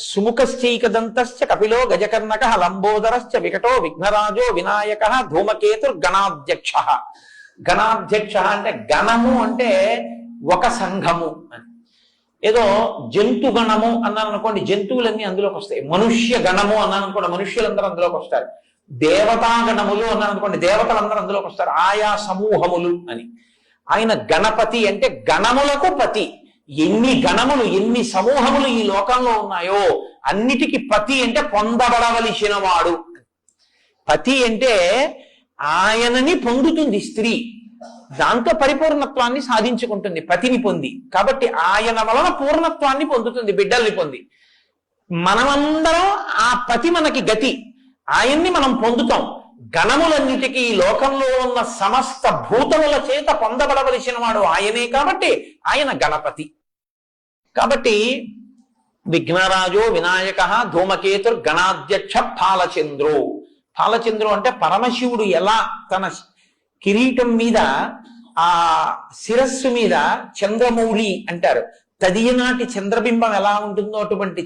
సుముఖశ్చైకదంతశ్చ కపిలో గజకర్ణక లంబోదరశ్చ వికటో విఘ్నరాజో వినాయక ధూమకేతుర్గణాధ్యక్ష. గణాధ్యక్ష అంటే గణము అంటే ఒక సంఘము అని. ఏదో జంతు గణము అన్నాను అనుకోండి, జంతువులన్నీ అందులోకి వస్తాయి. మనుష్య గణము అన్నాను అనుకోండి, మనుష్యులందరూ అందులోకి వస్తారు. దేవతా గణములు అన్నాను అనుకోండి, దేవతలందరూ అందులోకి వస్తారు. ఆయా సమూహములు అని. ఆయన గణపతి అంటే గణములకు పతి. ఎన్ని గణములు ఎన్ని సమూహములు ఈ లోకంలో ఉన్నాయో అన్నిటికీ పతి అంటే పొందబడవలసిన వాడు. పతి అంటే ఆయనని పొందుతుంది స్త్రీ, దాంతో పరిపూర్ణత్వాన్ని సాధించుకుంటుంది పతిని పొంది. కాబట్టి ఆయన వలన పూర్ణత్వాన్ని పొందుతుంది, బిడ్డల్ని పొంది. మనమందరం ఆ పతి మనకి గతి, ఆయన్ని మనం పొందుతాం. గణములన్నిటికీ ఈ లోకంలో ఉన్న సమస్త భూతముల చేత పొందబడవలసిన వాడు ఆయనే, కాబట్టి ఆయన గణపతి. కాబట్టి విఘ్నరాజో వినాయక ధూమకేతుర్ గణాధ్యక్ష ఫాలచంద్రో. ఫాలచంద్రు అంటే పరమశివుడు ఎలా తన కిరీటం మీద ఆ శిరస్సు మీద చంద్రమౌళి అంటారు, తదియనాటి చంద్రబింబం ఎలా ఉంటుందో అటువంటి